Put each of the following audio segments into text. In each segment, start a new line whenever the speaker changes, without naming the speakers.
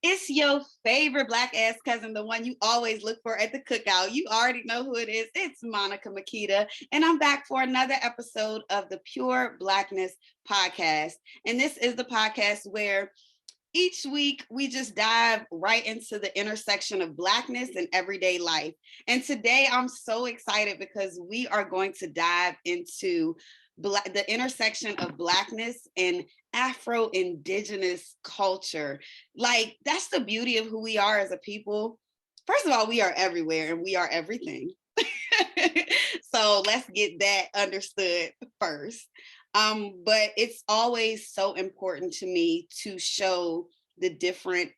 It's your favorite Black ass cousin, the one you always look for at the cookout. You already know who it is. It's Monica Makita, and I'm back for another episode of the Pure Blackness podcast. And this is the podcast where each week we just dive right into the intersection of Blackness and everyday life. And today I'm so excited because we are going to dive into the intersection of Blackness and Afro-Indigenous culture. Like, that's the beauty of who we are as a people. First of all, we are everywhere and we are everything. So let's get that understood first. But it's always so important to me to show the different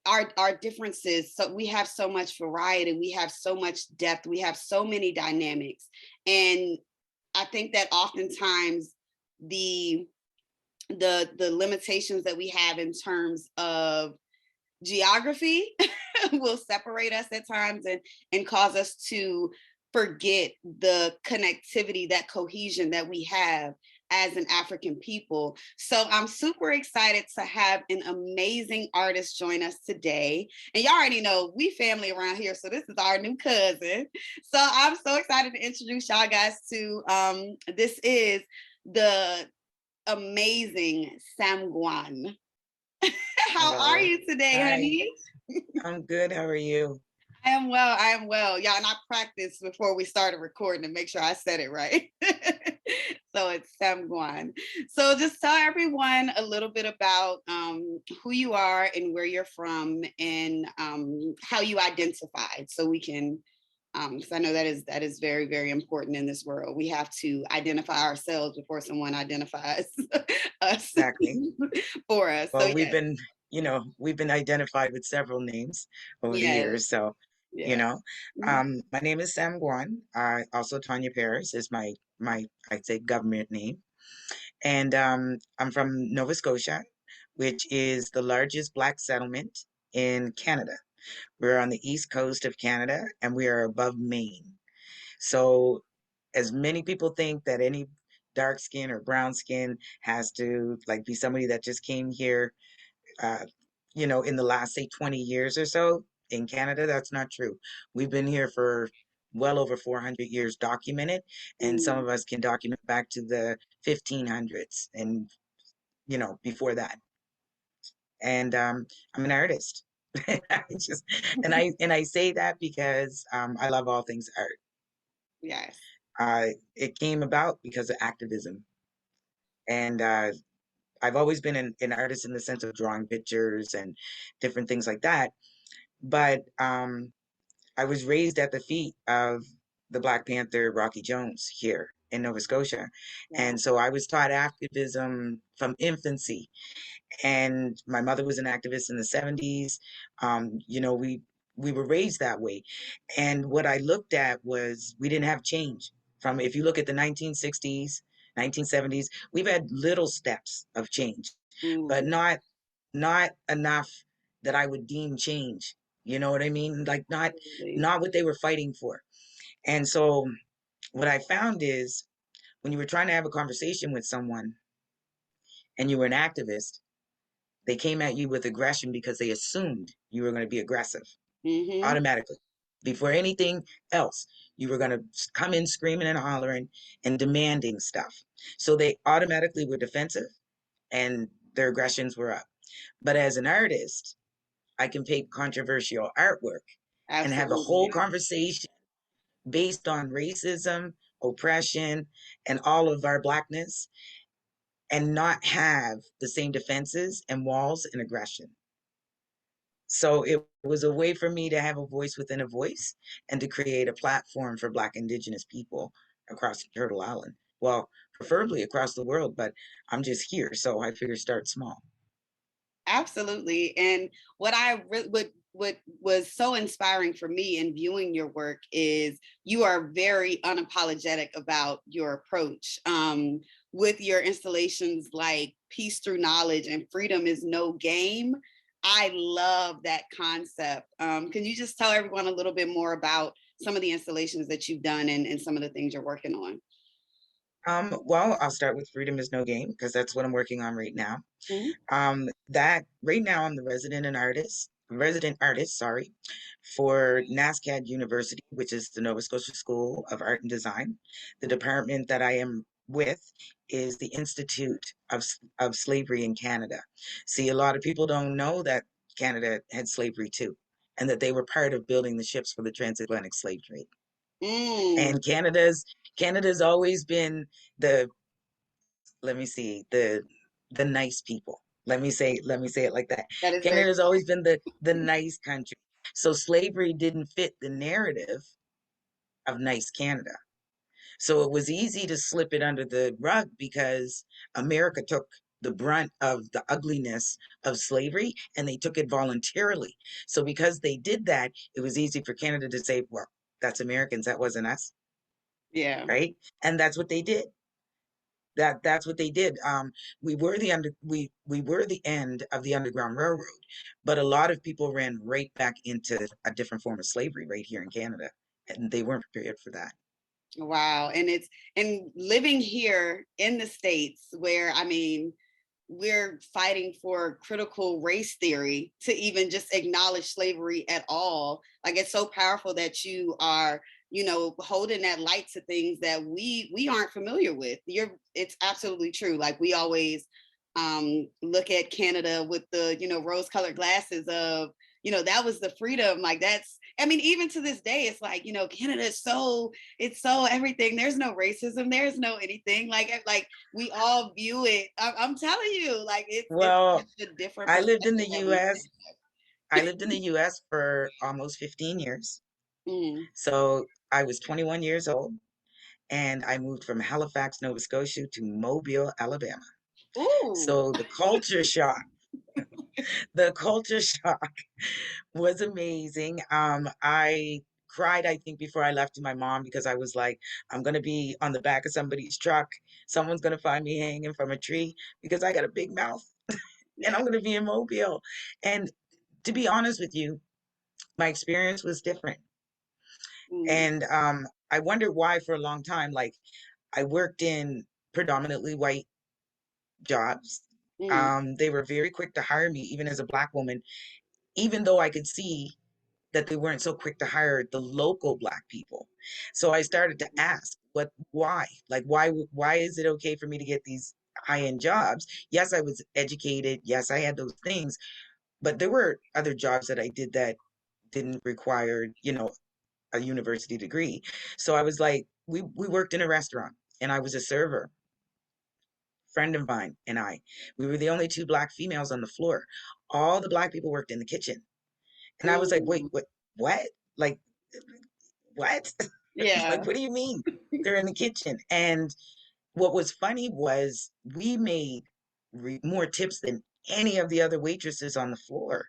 our differences. So we have so much variety, we have so much depth, we have so many dynamics. And I think that oftentimes the limitations that we have in terms of geography will separate us at times and cause us to forget the connectivity, that cohesion that we have as an African people. So I'm super excited to have an amazing artist join us today. And y'all already know we family around here, so this is our new cousin. So I'm so excited to introduce y'all guys to, this is the amazing Samgwan. How
Hello.
are you today,
Hi.
honey?
I'm good. How are you?
I am well. I am well. Yeah, and I practiced before we started recording to make sure I said it right. So it's Samgwan. So just tell everyone a little bit about who you are and where you're from and how you identified, so we can, because I know that is very, very important in this world. We have to identify ourselves before someone identifies us
Exactly.
for us. So
Well,
yes,
we've been identified with several names over the
yes,
years. So, you
yes.
know, my name is Sam Guan. Also Tanya Paris is my I'd say government name, and I'm from Nova Scotia, which is the largest Black settlement in Canada. We're on the east coast of Canada, and we are above Maine. So, as many people think that any dark skin or brown skin has to like be somebody that just came here, uh, in the last say 20 years or so in Canada, that's not true. We've been here for well over 400 years documented, and some
Mm.
of us can document back to the 1500s and before that. And I'm an artist. I just and I say that because I love all things art.
Yes.
It came about because of activism. And I've always been an artist in the sense of drawing pictures and different things like that. But I was raised at the feet of the Black Panther Rocky Jones here in Nova Scotia.
Wow.
And so I was taught activism from infancy. And my mother was an activist in the 70s. We were raised that way. And what I looked at was we didn't have change. From if you look at the 1960s, 1970s, we've had little steps of change, but
Mm.
not enough that I would deem change. You know what I mean? Like
Absolutely.
not what they were fighting for. And so what I found is when you were trying to have a conversation with someone and you were an activist, they came at you with aggression because they assumed you were going to be aggressive
Mm-hmm.
automatically. Before anything else, you were going to come in screaming and hollering and demanding stuff. So they automatically were defensive and their aggressions were up. But as an artist, I can paint controversial artwork and have a whole
Absolutely.
conversation based on racism, oppression, and all of our Blackness, and not have the same defenses and walls and aggression. So it was a way for me to have a voice within a voice and to create a platform for Black Indigenous people across Turtle Island. Well, preferably across the world, but I'm just here, so I figure start small.
Absolutely. And what I really what was so inspiring for me in viewing your work is you are very unapologetic about your approach. With your installations like Peace Through Knowledge and Freedom is No Game. I love that concept. Can you just tell everyone a little bit more about some of the installations that you've done and some of the things you're working on?
Well, I'll start with Freedom is No Game because that's what I'm working on right now.
Mhm.
That right now I'm the resident artist, sorry, for NASCAD University, which is the Nova Scotia School of Art and Design. The department that I am with is the Institute of Slavery in Canada. See, a lot of people don't know that Canada had slavery too, and that they were part of building the ships for the transatlantic slave trade.
Mm,
And Canada's always been the let me see the nice people. Let me say it like that.
that is very
Canada's always been the nice country. So slavery didn't fit the narrative of nice Canada. So it was easy to slip it under the rug because America took the brunt of the ugliness of slavery and they took it voluntarily. So because they did that, it was easy for Canada to say, well, that's Americans, that wasn't us,
yeah.
right? And that's what they did. That's what they did. We were the end of the Underground Railroad, but a lot of people ran right back into a different form of slavery right here in Canada, and they weren't prepared for that.
Wow. And living here in the States where I mean we're fighting for critical race theory to even just acknowledge slavery at all. Like it's so powerful that you are, holding that light to things that we aren't familiar with. It's absolutely true. Like we always look at Canada with the, rose-colored glasses of, that was the freedom. Like that's, I mean, even to this day, it's like, Canada is it's so everything. There's no racism. There's no anything. Like we all view it. I'm telling you, like it's
Well,
such a different
I lived in the
perspective that we
U.S. I lived in the U.S. for almost 15 years.
mm.
So I was 21 years old, and I moved from Halifax, Nova Scotia, to Mobile, Alabama.
Ooh.
So the culture shock was amazing. I cried, I think, before I left to my mom because I was like, I'm gonna be on the back of somebody's truck. Someone's gonna find me hanging from a tree because I got a big mouth and
Yeah.
I'm gonna be in Mobile. And to be honest with you, my experience was different.
Mm.
And I wondered why for a long time. Like I worked in predominantly white jobs.
Mm.
They were very quick to hire me, even as a black woman, even though I could see that they weren't so quick to hire the local black people. So I started to ask, why? Like, why is it okay for me to get these high-end jobs? Yes, I was educated. Yes, I had those things, but there were other jobs that I did that didn't require, a university degree. So I was like, we worked in a restaurant and I was a server. Friend of mine and we were the only two black females on the floor. All the black people worked in the kitchen. And I was like, wait,
Mm.
what? Like, what?
Yeah.
Like, what do you mean? They're in the kitchen. And what was funny was we made more tips than any of the other waitresses on the floor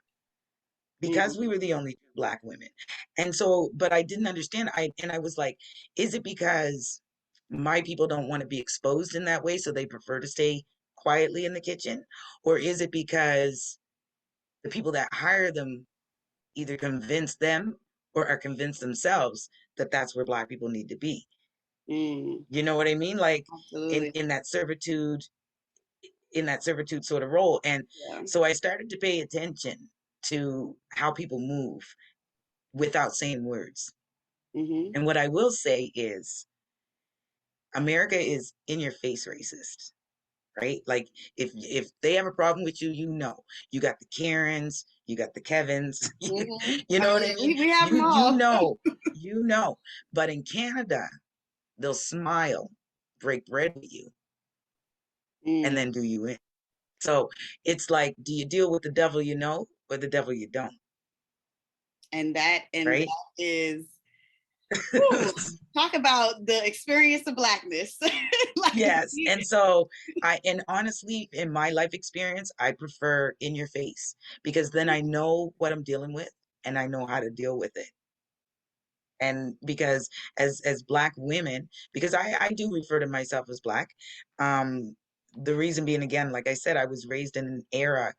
because we
Mm.
were the only two black women. And so, but I didn't understand. I was like, is it because my people don't want to be exposed in that way, so they prefer to stay quietly in the kitchen? Or is it because the people that hire them either convince them or are convinced themselves that that's where black people need to be?
Mm.
You know what I mean? Like in
Absolutely.
in that servitude, in that servitude sort of role. And
Yeah.
so I started to pay attention to how people move without saying words.
Mm-hmm.
And what I will say is America is in your face racist, right? Like if they have a problem with you, you got the Karens, you got the Kevins,
Mm-hmm.
you
I
know
mean,
what I
yeah,
mean?
we have them
You you
all.
know, you know. But in Canada, they'll smile, break bread with you, and
Mm.
then do you in. So it's like, do you deal with the devil you know or the devil you don't,
And that
right?
is whew, talk about the experience of blackness. Like
Yes. And so and honestly, in my life experience, I prefer in your face because then I know what I'm dealing with and I know how to deal with it. And because as black women, because I do refer to myself as black, um, the reason being, again, like I said, I was raised in an era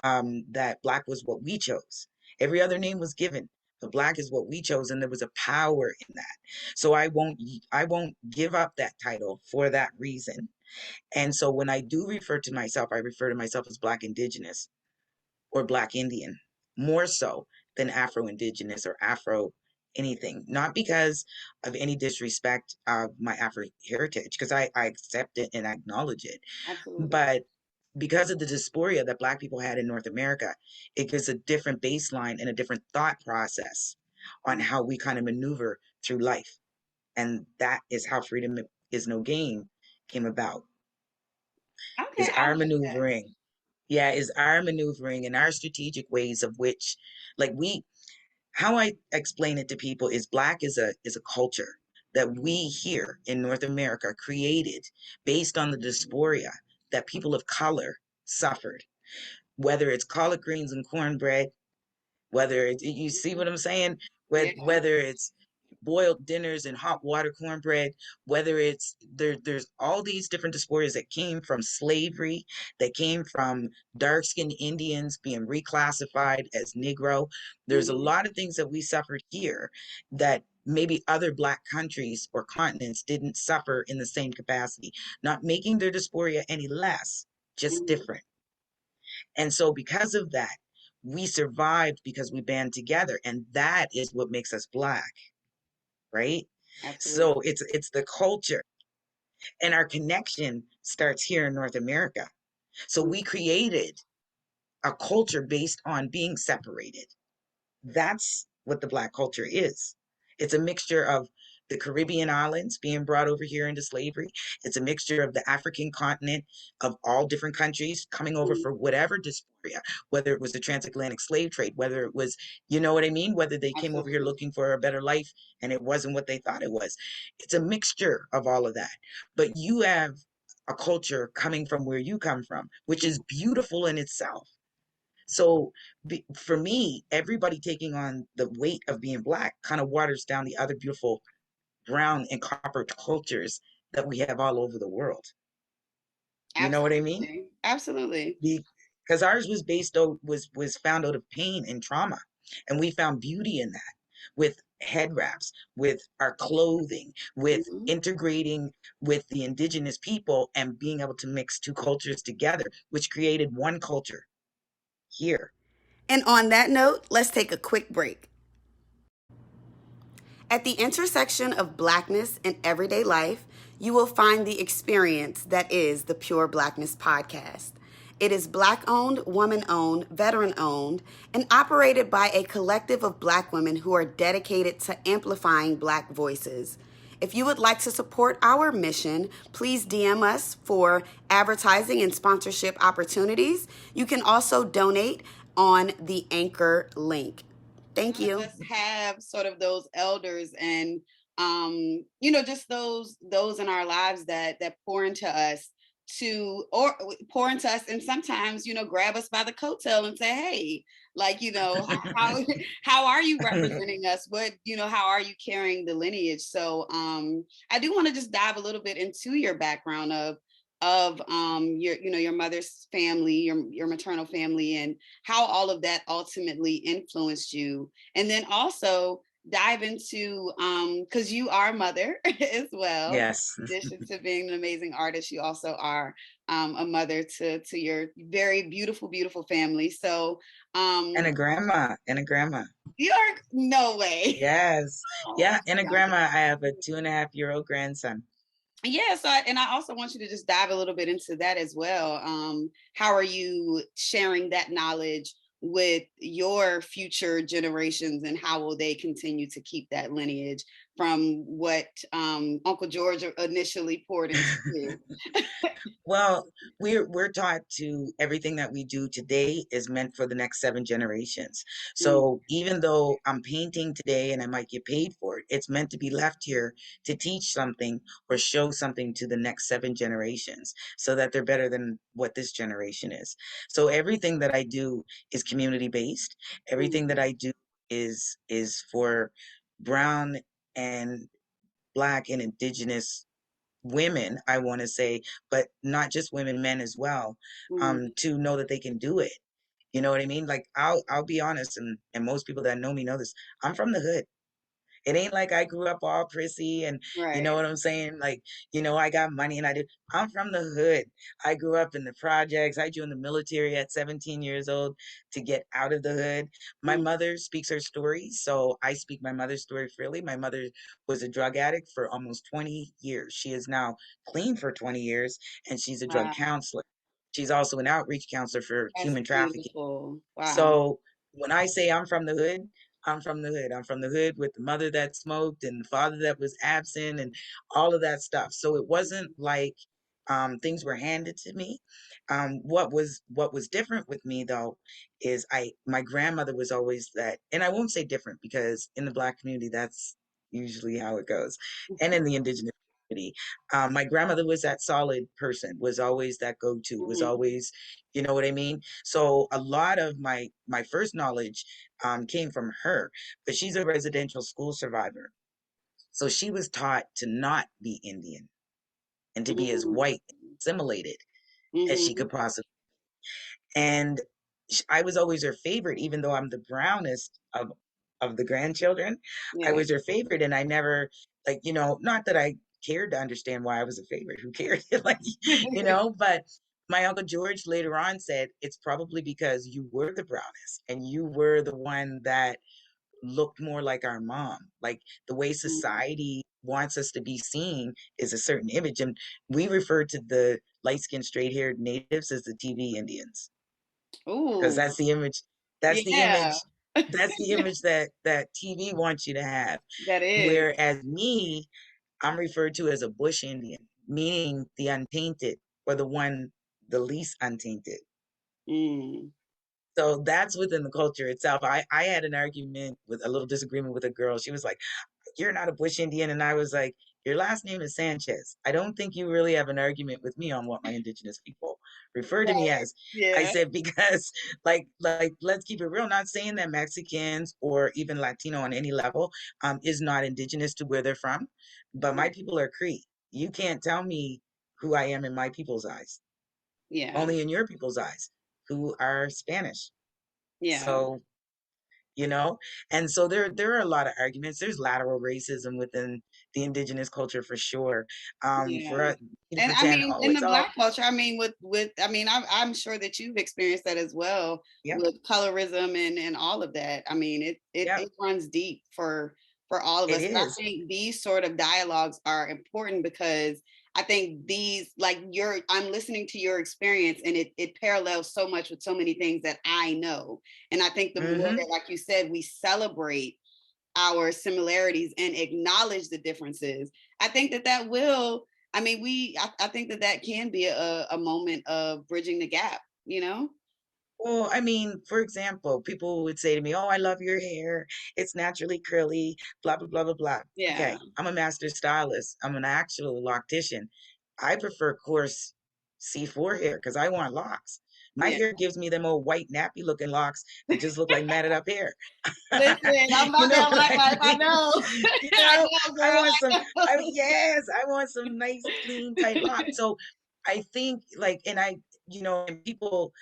that black was what we chose. Every other name was given, The Black is what we chose, and there was a power in that. So I won't give up that title for that reason. And so when I do refer to myself, I refer to myself as Black Indigenous or Black Indian, more so than Afro Indigenous or Afro anything. Not because of any disrespect of my Afro heritage, because I accept it and I acknowledge it,
Absolutely.
but because of the dysphoria that Black people had in North America, it gives a different baseline and a different thought process on
Mm.
how we kind of maneuver through life. And that is how Freedom is No Game came about,
Okay,
is
I
our
like that.
maneuvering. Yeah, is our maneuvering and our strategic ways of which, like how I explain it to people is Black is a culture that we here in North America created based on the dysphoria that people of color suffered, whether it's collard greens and cornbread, whether it's, you see what I'm saying?
Yeah,
Whether it's boiled dinners and hot water cornbread, whether it's there's all these different dysphorias that came from slavery, that came from dark-skinned Indians being reclassified as Negro. There's a
hmm,
lot of things that we suffered here that maybe other Black countries or continents didn't suffer in the same capacity, not making their dysphoria any less, just
hmm,
different. And so, because of that, we survived because we band together, and that is what makes us Black, right?
absolutely.
So it's the culture, and our connection starts here in North America. So
Mm.
we created a culture based on being separated. That's what the Black culture is. It's a mixture of the Caribbean islands being brought over here into slavery. It's a mixture of the African continent of all different countries coming over
Mm.
for whatever dysphoria, whether it was the transatlantic slave trade, whether it was, you know what I mean? Whether they came over here
Absolutely.
looking for a better life and it wasn't what they thought it was. It's a mixture of all of that. But you have a culture coming from where you come from, which is beautiful in itself. So for me, everybody taking on the weight of being Black kind of waters down the other beautiful brown and copper cultures that we have all over the world. You know what I mean?
Absolutely. Absolutely.
Because ours was based out was found out of pain and trauma, and we found beauty in that with head wraps, with our clothing, with
Mhm.
integrating with the indigenous people and being able to mix two cultures together, which created one culture here.
And on that note, let's take a quick break. At the intersection of Blackness and everyday life, you will find the experience that is the Pure Blackness podcast. It is Black owned, woman owned, veteran owned, and operated by a collective of Black women who are dedicated to amplifying Black voices. If you would like to support our mission, please DM us for advertising and sponsorship opportunities. You can also donate on the Anchor link. Thank
Yeah.
you. Of us have sort of those elders and just those in our lives that pour into us to or pour into us and sometimes grab us by the coattail and say, hey, like, how how are you representing us, how are you carrying the lineage? So I do want to just dive a little bit into your background of your mother's family, your maternal family, and how all of that ultimately influenced you, and then also dive into because you are a mother as well.
Yes.
In addition to being an amazing artist, you also are a mother to your very beautiful family. So
And
um
a grandma, and a grandma.
you are no way.
Yes.
Oh,
Yeah, and a grandma. I have a 2.5-year-old grandson.
yeah, so and I also want you to just dive a little bit into that as well. How are you sharing that knowledge with your future generations, and how will they continue to keep that lineage from what Uncle George initially poured into you?
Well, we're taught to everything that we do today is meant for the next 7 generations.
Mm,
So even though I'm painting today and I might get paid for it, it's meant to be left here to teach something or show something to the next 7 generations so that they're better than what this generation is. So everything that I do is community based.
mm,
Everything that I do is for brown and Black and indigenous women, I want to say, but not just women, men as well,
mm,
to know that they can do it You know what I mean? Like I'll be honest, and most people that know me know this. I'm from the hood. It ain't like I grew up all prissy and you know
Right.
what I'm saying? Like, I got money and I did. I'm from the hood. I grew up in the projects. I joined the military at 17 years old to get out of the hood. My
Mm.
mother speaks her story, so I speak my mother's story freely. My mother was a drug addict for almost 20 years. She is now clean for 20 years and she's a drug
Wow.
counselor. She's also an outreach counselor for
That's
human trafficking.
beautiful. Wow.
So when I say I'm from the hood, I'm from the hood. I'm from the hood with the mother that smoked and the father that was absent and all of that stuff. So it wasn't like things were handed to me. What was different with me though is my grandmother was always that, and I won't say different because in the Black community that's usually how it goes, and in the Indigenous community, my grandmother was that solid person, was always that go-to, was
Mhm.
always, you know what I mean? So a lot of my first knowledge came from her, but she's a residential school survivor. So she was taught to not be Indian and to be as
Mhm.
white, assimilated as she
Mhm.
could possibly. And I was always her favorite, even though I'm the brownest of the grandchildren. I
Yeah.
was her favorite, and I never, like, not that I cared to understand why I was a favorite. Who cared? Like, but my Uncle George later on said it's probably because you were the brownest and you were the one that looked more like our mom. Like the way
Mhm.
society wants us to be seen is a certain image. And we refer to the light skinned, straight haired natives as the TV Indians because
Ooh.
that's the image. That's the
Yeah.
image. That's the image that TV wants you to have.
That is.
Whereas me, I'm referred to as a bush Indian, meaning the untainted or the least untainted.
Mm.
So that's within the culture itself. I had an argument with a little disagreement with a girl. She was like, "You're not a bush Indian." And I was like, "Your last name is Sanchez. I don't think you really have an argument with me on what my indigenous people refer to me
Right.
as." I
Yeah.
said, because like let's keep it real, not saying that Mexicans or even Latino on any level is not indigenous to where they're from, but my
Right.
people are Cree. You can't tell me who I am in my people's eyes,
Yeah.
only in your people's eyes, who are Spanish.
Yeah.
So you know and so there are a lot of arguments. There's lateral racism within the indigenous culture for sure. For
Yeah.
me to
And I
pretend,
mean,
oh,
in the
it's all,
Black culture, I mean, with I mean, I'm sure that you've experienced that as well
yep,
with colorism and all of that. I mean,
yep,
it runs deep for all of
it
us. And I
is.
think these sort of dialogues are important because I think these like I'm listening to your experience and it parallels so much with so many things that I know. And I think the more
Mm-hmm.
that, like you said, we celebrate our similarities and acknowledge the differences, I think that will, I mean, I think that can be a moment of bridging the gap, you know?
Well, I mean, for example, people would say to me, "Oh, I love your hair. It's naturally curly, blah, blah, blah, blah, blah."
Yeah.
Okay, I'm a master stylist. I'm an actual loctician. I prefer coarse C4 hair because I want locks. My
Yeah.
hair gives me them old white nappy looking locks that just look like matted up hair.
Listen, I'm
You
about
know
that
what
black
I
life. I
mean?
know.
You
I
know,
know,
I
girl.
want some,
I know.
yes, I want some nice, clean, tight locks. So I think like, and people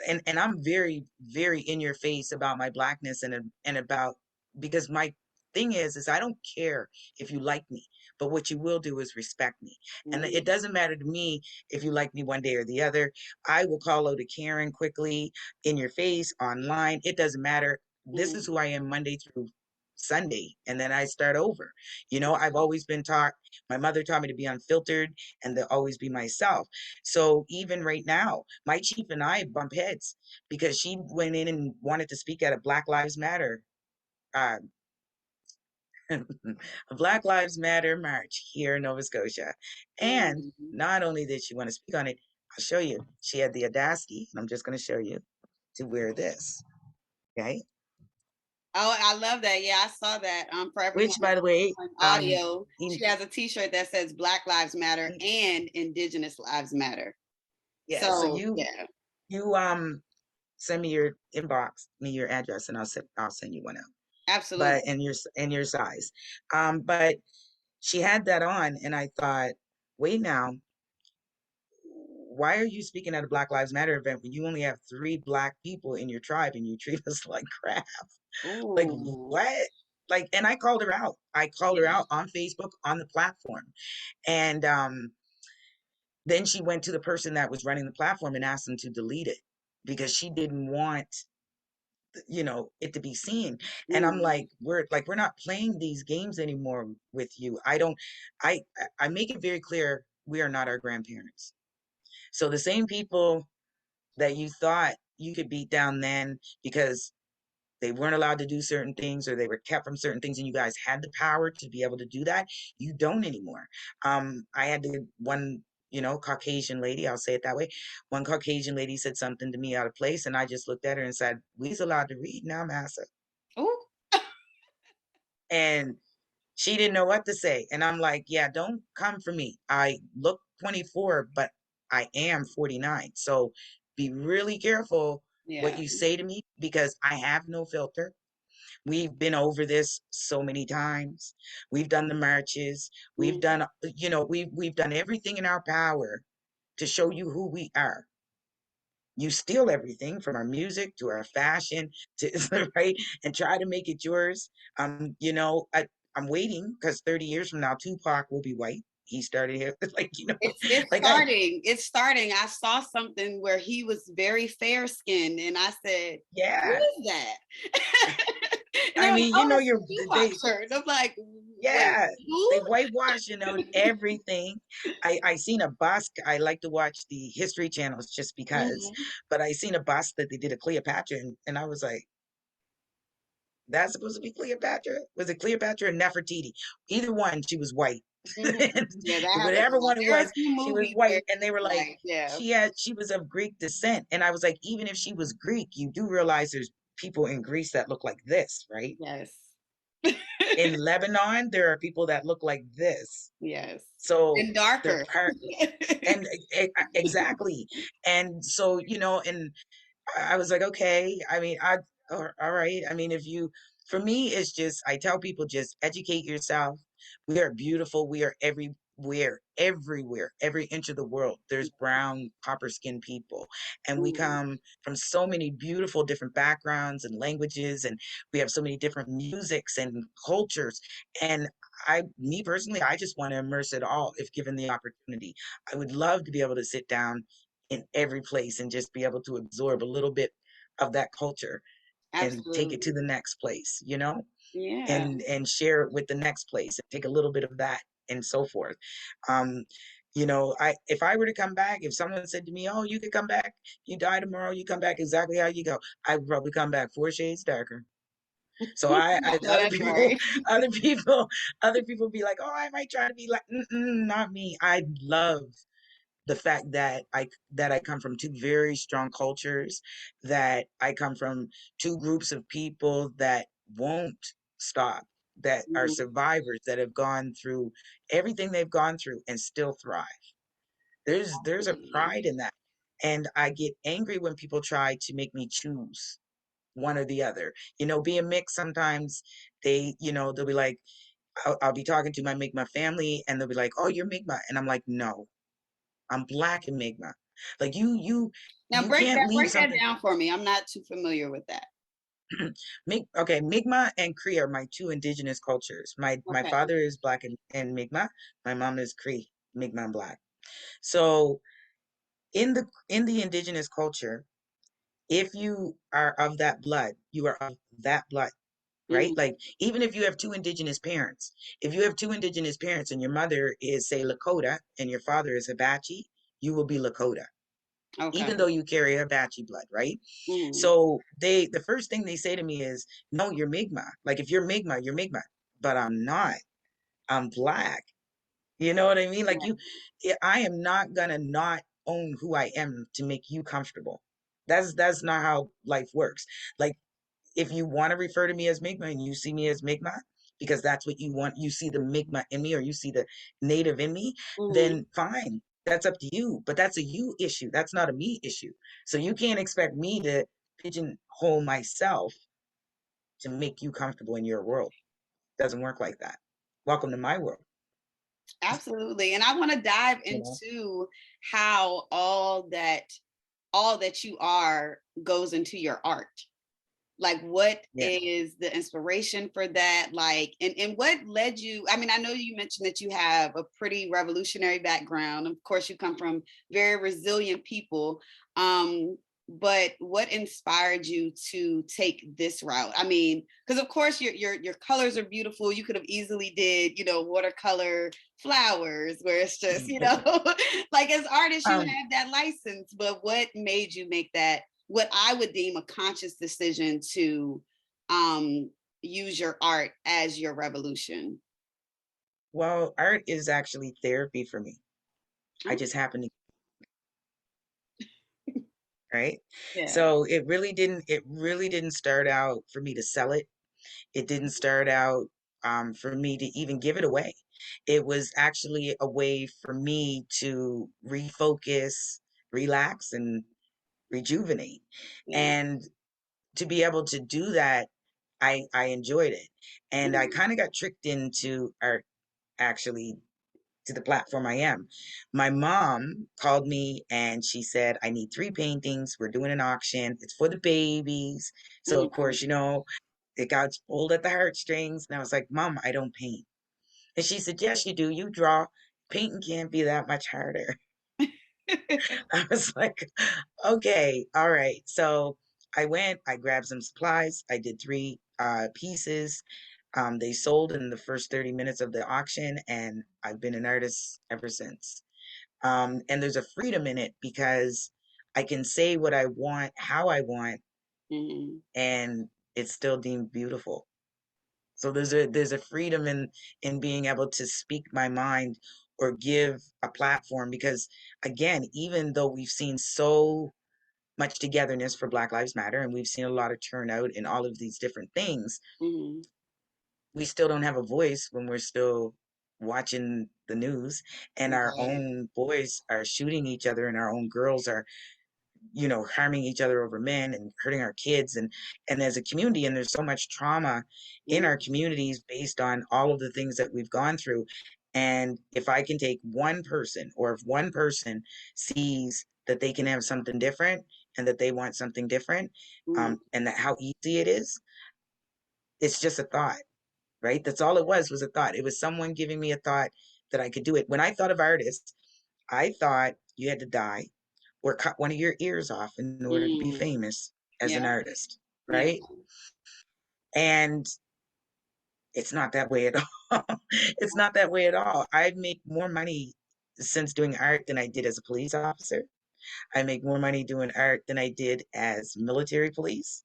and I'm very, very in your face about my blackness and about, because my thing is I don't care if you like me, but what you will do is respect me. And it
Mhm.
doesn't matter to me if you like me one day or the other. I will call out a Karen quickly, in your face, online. It doesn't matter. This is
Mhm.
who I am Monday through Sunday, and then I start over. I've always been taught, my mother taught me to be unfiltered and to always be myself. So even right now, my chief and I bump heads because she went in and wanted to speak at a Black Lives Matter, uh, a Black Lives Matter march here in Nova Scotia. And
Mhm.
not only did she want to speak on it, I'll show you. She had the audacity, and I'm just going to show you, to wear this. Okay.
Oh, I love that. Yeah, I saw that. For everyone
Which, by the way,
on audio,
in,
she has a T-shirt that says Black Lives Matter and Indigenous Lives Matter.
yeah. So
So yeah,
you send me your inbox, me your address, and I'll send you one out. But
absolutely.
in your size. But she had that on, and I thought, wait now, why are you speaking at a Black Lives Matter event when you only have 3 Black people in your tribe and you treat us like crap? Like,
Ooh.
what? Like, and I called her out. I called her
Yeah.
out on Facebook on the platform. And then she went to the person that was running the platform and asked them to delete it because she didn't want, it to be seen. And I'm
Mm.
like, we're not playing these games anymore with you. I make it very clear we are not our grandparents. So the same people that you thought you could beat down then because they weren't allowed to do certain things or they were kept from certain things and you guys had the power to be able to do that, you don't anymore. I had one, Caucasian lady, I'll say it that way. One Caucasian lady said something to me out of place and I just looked at her and said, we's allowed to read now, massa.
Ooh.
And she didn't know what to say. And I'm like, yeah, don't come for me. I look 24, but I am 49. So be really careful what
Yeah.
you say to me because I have no filter. We've been over this so many times. We've done the marches. We've
Mm.
done, we've done everything in our power to show you who we are. You steal everything from our music to our fashion to right and try to make it yours. I'm waiting because 30 years from now, Tupac will be white. He started here,
It's
like I,
starting. It's starting. I saw something where he was very fair skinned, and I said, "Who
yeah.
is that?" And
I
they're like,
mean,
"Oh, that's
you're
the Tupac
they
shirt." And I'm like, "Wait,
yeah,
who?"
they whitewash, everything. I seen a bus. I like to watch the History channels just because,
Mhm.
but I seen a bus that they did a Cleopatra, and I was like, that's supposed to be Cleopatra? Was it Cleopatra or Nefertiti? Either one, she was white.
Mhm. Yeah, that happens a
Whatever
lot.
one it
There are a
was,
few
she was
movies where
white, and they
it's
were like,
like, yeah,
she was of Greek descent, and I was like, even if she was Greek, you do realize there's people in Greece that look like this, right?
yes,
In Lebanon, there are people that look like this.
yes,
So
and
they're
darker.
part, and exactly. And so, and I was like, okay. I mean, all right. I mean, for me, it's just, I tell people just educate yourself. We are beautiful. We are everywhere, every inch of the world. There's brown, copper skinned people. And we
Mm,
come from so many beautiful different backgrounds and languages. And we have so many different musics and cultures. And me personally, I just want to immerse it all if given the opportunity. I would love to be able to sit down in every place and just be able to absorb a little bit of that culture and take it to
absolutely.
the next place,
Yeah.
and share it with the next place and take a little bit of that and so forth. Um, I if I were to come back, if someone said to me, "Oh, you could come back, you die tomorrow, you come back exactly how you go," I would probably come back 4 shades darker. So
I know
other
that's
people,
right.
other people, other people be like, "Oh, I might try to be like," mm-mm, not me. I love the fact that I come from 2 very strong cultures, that I come from 2 groups of people that won't stop, that are
Mhm.
survivors, that have gone through everything they've gone through and still thrive. There's a
Absolutely.
pride in that. And I get angry when people try to make me choose one or the other. Being mixed sometimes they'll be like, I'll be talking to my family and they'll be like, "Oh, you're Mi'kmaq," and I'm like, "No, I'm Black and Mi'kmaq." Like
Now
you can't leave
break that
something.
down for me. I'm not too familiar with that.
Okay, Mi'kmaq and Cree are my 2 indigenous cultures. My
Okay.
father is Black and Mi'kmaq. My mom is Cree, Mi'kmaq and Black. So in the indigenous culture, if you are of that blood, you are of that blood, right?
Mhm.
Like even if you have 2 indigenous parents, if you have 2 indigenous parents and your mother is say Lakota and your father is Apache, you will be Lakota
Okay.
even though you carry Apache blood, right?
Mhm.
So the first thing they say to me is, "No, you're Mi'kmaq. Like if you're Mi'kmaq, you're Mi'kmaq." But I'm not. I'm Black. You know what I mean? Like I am not gonna not own who I am to make you comfortable. That's not how life works. Like if you want to refer to me as Mi'kmaq and you see me as Mi'kmaq because that's what you want, you see the Mi'kmaq in me or you see the native in me,
Mhm.
then fine. That's up to you. But that's a you issue. That's not a me issue. So you can't expect me to pigeonhole myself to make you comfortable in your world. Doesn't work like that. Welcome to my world.
Absolutely. And I want to dive
you know?
into how all that you are goes into your art. Like what
Yeah.
is the inspiration for that? Like and what led you? I mean, I know you mentioned that you have a pretty revolutionary background. Of course, you come from very resilient people. But what inspired you to take this route? I mean, because of course your colors are beautiful. You could have easily did, watercolor flowers where it's just, like as artists you
Um,
have that license, but what made you make that what I would deem a conscious decision to um, use your art as your revolution?
well, art is actually therapy for me. I
Oh,
just happen to, right?
yeah.
So it really didn't start out for me to sell it. It didn't start out for me to even give it away. It was actually a way for me to refocus, relax, and rejuvenate.
Yeah.
And to be able to do that, I enjoyed it. And I
Mm-hmm.
kind of got tricked into art, actually, to the platform I am. My mom called me and she said, I need 3 paintings. We're doing an auction. It's for the babies. So, of
Mm-hmm.
course, it got pulled at the heartstrings. And I was like, Mom, I don't paint. And she said, Yes, you do. You draw. Painting can't be that much harder. I was like, okay, all right. So I went, I grabbed some supplies. I did 3 pieces. They sold in the first 30 minutes of the auction, and I've been an artist ever since. And there's a freedom in it because I can say what I want, how I want,
Mm-hmm.
and it's still deemed beautiful. So there's a freedom in being able to speak my mind or give a platform because again, even though we've seen so much togetherness for Black Lives Matter and we've seen a lot of turnout in all of these different things,
Mm-hmm.
we still don't have a voice when we're still watching the news and our
Right.
own boys are shooting each other and our own girls are harming each other over men and hurting our kids and as a community and there's so much trauma in our
Mm-hmm.
communities based on all of the things that we've gone through. And if I can take one person or if one person sees that they can have something different and that they want something different,
Mm-hmm.
and that how easy it is, it's just a thought, right? That's all it was a thought. It was someone giving me a thought that I could do it. When I thought of artists, I thought you had to die or cut one of your ears off in order to be
Mm-hmm.
famous as an
Yeah.
artist,
Yeah.
right? And it's not that way at all. It's not that way at all. I make more money since doing art than I did as a police officer. I make more money doing art than I did as military police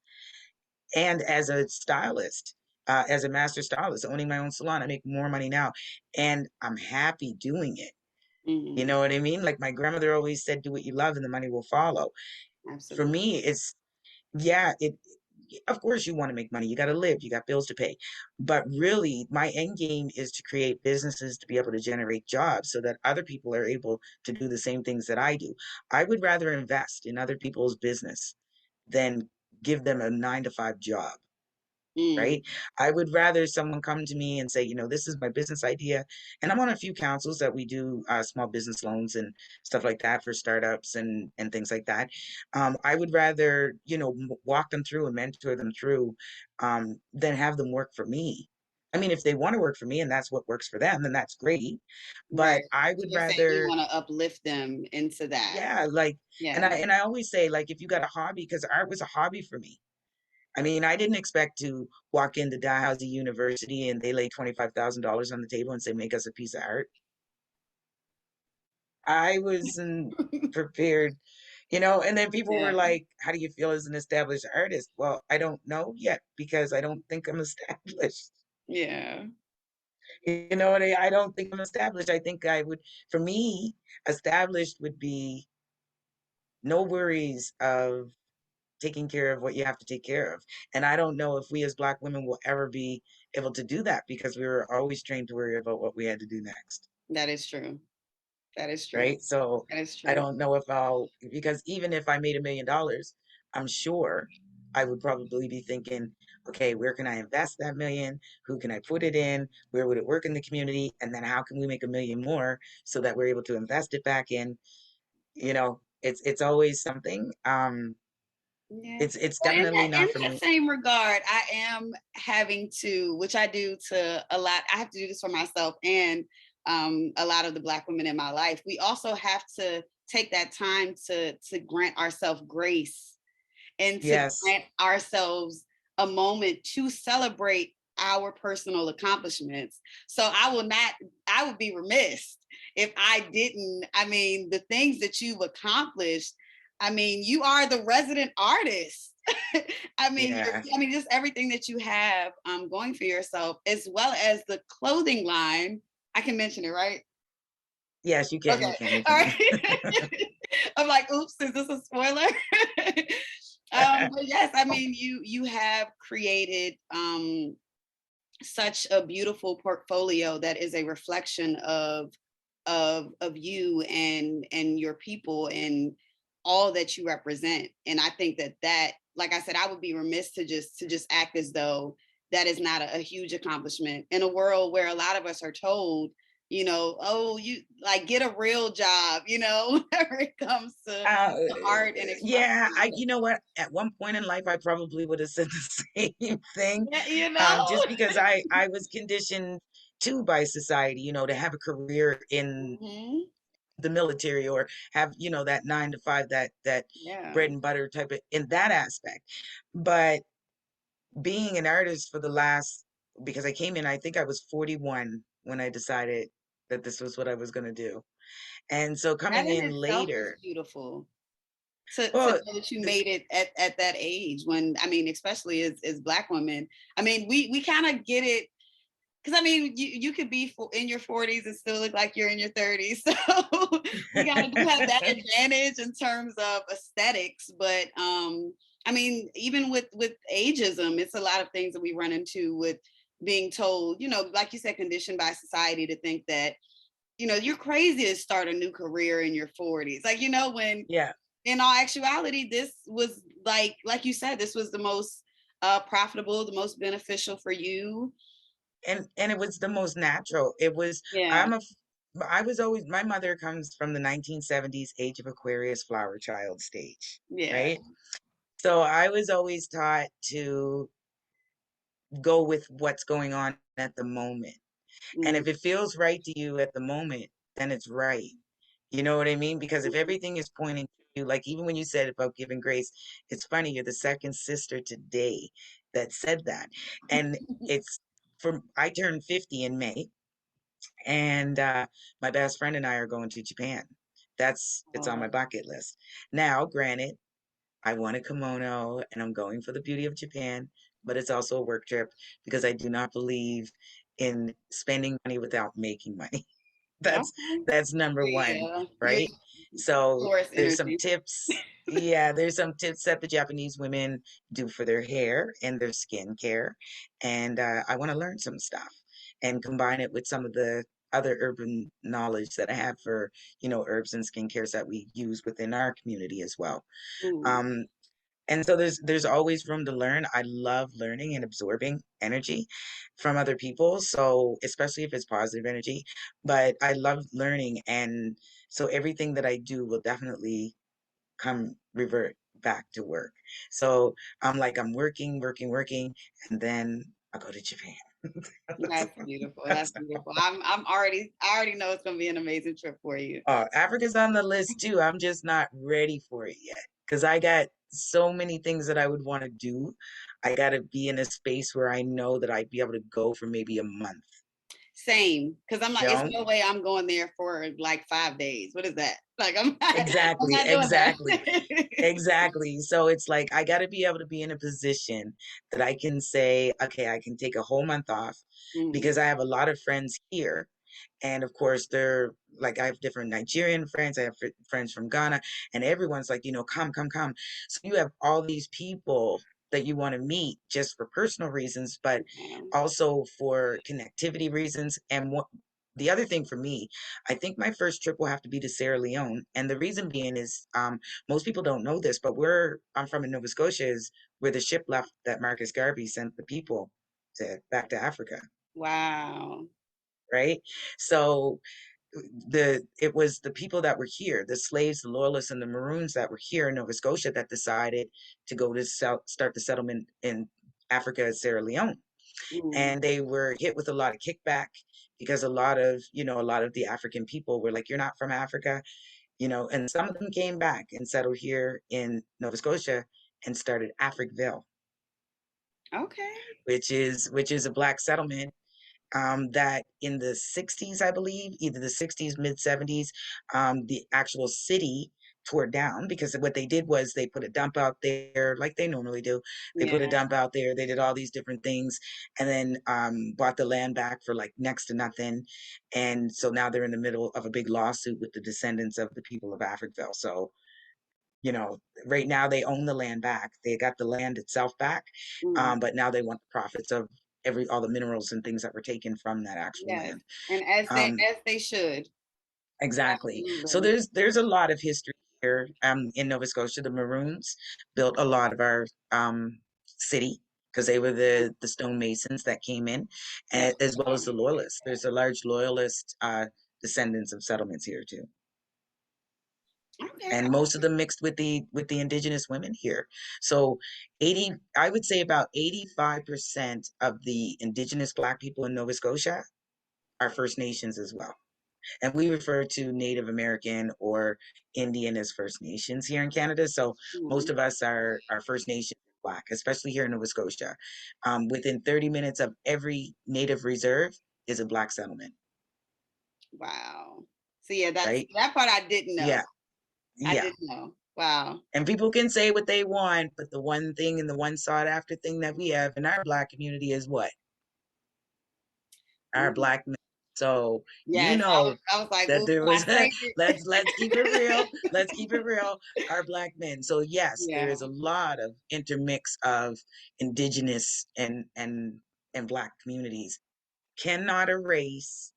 and as a stylist, as a master stylist, owning my own salon. I make more money now and I'm happy doing it. You
Mm-hmm.
know what I mean? Like my grandmother always said, do what you love and the money will follow. For
Absolutely.
me, it's yeah, it of course you want to make money. You got to live, you got bills to pay. But really, my end game is to create businesses to be able to generate jobs so that other people are able to do the same things that I do. I would rather invest in other people's business than give them a 9 to 5 job,
Mm.
right? I would rather someone come to me and say, this is my business idea. And I'm on a few councils that we do small business loans and stuff like that for startups and things like that. I would rather, walk them through and mentor them through than have them work for me. I mean, if they want to work for me and that's what works for them, then that's great.
Right.
But I
So
would
you're saying you
rather,
want to uplift them into that.
yeah, like, and
Yeah.
I always say, like, if you got a hobby, because art was a hobby for me. I mean, I didn't expect to walk into Dalhousie University and they lay $25,000 on the table and say, make us a piece of art. I wasn't prepared, and then people were
Yeah.
like, how do you feel as an established artist? Well, I don't know yet because I don't think I'm established.
Yeah.
I don't think I'm established. I think for me, established would be no worries of taking care of what you have to take care of. And I don't know if we as Black women will ever be able to do that because we were always trained to worry about what we had to do next.
That is true. That is true.
Right. So
That is
I
true.
don't know if because even if I made $1 million, I'm sure. I would probably be thinking, okay, where can I invest that million? Who can I put it in? Where would it work in the community? And then how can we make a million more so that we're able to invest it back in? It's always something.
Yeah.
It's
But
definitely
in
not for
that
me.
same regard, I am having to, which I do to a lot, I have to do this for myself and a lot of the Black women in my life. We also have to take that time to grant ourselves grace and to
Yes.
grant ourselves a moment to celebrate our personal accomplishments. So I would be remiss if I didn't. I mean, the things that you've accomplished, I mean, you are the resident artist.
Yeah.
I mean, just everything that you have going for yourself, as well as the clothing line. I can mention it, right?
Yes, you can, you
Okay,
can, you
all
can.
right. I'm like, oops, is this a spoiler? But yes, I mean, you have created such a beautiful portfolio that is a reflection of you and your people and all that you represent. And I think that, like I said, I would be remiss to just act as though that is not a huge accomplishment in a world where a lot of us are told, oh, you like get a real job, whenever it comes
Uh,
to art and expressing
yeah,
yourself.
you know what? At one point in life, I probably would have said the same thing,
Yeah,
just because I was conditioned to by society, to have a career in
Mhm.
the military or have, that 9 to 5, that
Yeah.
bread and butter type of in that aspect. But being an artist for the last, because I came in, I think I was 41 when I decided that this was what I was going to do. And so
That
coming
in
in
itself is
later,
beautiful to
well,
know that you made it at that age when, I mean, especially as Black women. I mean, we kind of get it because I mean, you could be in your 40s and still look like you're in your 30s. So we kind of do have that advantage in terms of aesthetics. But I mean, even with ageism, it's a lot of things that we run into with being told, like you said, conditioned by society to think that, you're crazy to start a new career in your 40s. Like, when
yeah.
in all actuality, this was like you said, this was the most profitable, the most beneficial for you.
And it was the most natural. It was
Yeah.
I'm a I was always my mother comes from the 1970s age of Aquarius flower child stage,
Yeah.
right? So I was always taught to go with what's going on at the moment. And
Mm-hmm.
if it feels right to you at the moment, then it's right. You know what I mean? Because if everything is pointing to you, like even when you said about giving grace, it's funny, you're the second sister today that said that. And it's I turned 50 in May, and my best friend and I are going to Japan. It's on my
Oh,
bucket list. Now, granted, I want a kimono and I'm going for the beauty of Japan, but it's also a work trip because I do not believe in spending money without making money. That's
okay.
that's number one,
Yeah. You're
right? So
Taurus
there's some
energy.
tips. Yeah, there's some tips that the Japanese women do for their hair and their skin care. And I want to learn some stuff and combine it with some of the other urban knowledge that I have for, herbs and skincares that we use within our community as well.
Ooh.
Um, and so there's always room to learn. I love learning and absorbing energy from other people, so especially if it's positive energy, but I love learning, and so everything that I do will definitely come revert back to work. So I'm like I'm working, working, working, and then I go to Japan. that's,
That's beautiful. That's
that's
beautiful. I already know it's gonna be an amazing trip for you.
Africa's on the list too. I'm just not ready for it yet because I got so many things that I would want to do. I got to be in a space where I know that I'd be able to go for maybe a month.
Same. Cause I'm
You
like, it's
know?
no way I'm going there for like 5 days. What is that? Like I'm
Exactly,
not doing
exactly,
that.
exactly. So it's like I got to be able to be in a position that I can say, okay, I can take a whole month off
Mm,
because I have a lot of friends here. And of course, they're like, I have different Nigerian friends, I have friends from Ghana, and everyone's like, come, come, come. So you have all these people that you want to meet just for personal reasons, but
yeah.
also for connectivity reasons. And the other thing for me, I think my first trip will have to be to Sierra Leone. And the reason being is most people don't know this, but where I'm from in Nova Scotia is where the ship left that Marcus Garvey sent the people back to Africa,
Wow.
right? So it was the people that were here, the slaves, the loyalists, and the Maroons that were here in Nova Scotia that decided to go to start the settlement in Africa, Sierra Leone.
Mm.
And they were hit with a lot of kickback because a lot of the African people were like, you're not from Africa, and some of them came back and settled here in Nova Scotia and started Africville,
Okay.
which is a black settlement that in the 60s, I believe, either the 60s, mid 70s, the actual city tore down because what they did was they put a dump out there like they normally do. They
Yeah.
put a dump out there. They did all these different things and then bought the land back for like next to nothing. And so now they're in the middle of a big lawsuit with the descendants of the people of Africville. So, right now they own the land back. They got the land itself back,
Mm.
but now they want the profits of all the minerals and things that were taken from that actual
Yes.
land.
And as they
Um,
as they should.
exactly. So
Absolutely.
there's a lot of history here in Nova Scotia. The Maroons built a lot of our city because they were the stonemasons that came in,
That's
as well as
true.
the loyalists. There's a large loyalist descendants of settlements here too,
Okay.
and most of them mixed with the indigenous women here. So 80, I would say about 85% of the indigenous Black people in Nova Scotia are First Nations as well. And we refer to Native American or Indian as First Nations here in Canada. So most
Mhm.
of us are First Nation Black, especially here in Nova Scotia. Within 30 minutes of every Native reserve is a Black settlement,
Wow. So yeah,
right?
that part I didn't know.
Yeah,
I
yeah.
didn't know. Wow.
And people can say what they want, but the one thing and the one sought after thing that we have in our Black community is what? Our
Mm.
Black men. So
Yes, I was like,
that
ooh,
there
my
was
favorite.
let's keep it real. Let's keep it real. Our Black men. So yes, there
Yeah.
is a lot of intermix of indigenous and Black communities. Cannot erase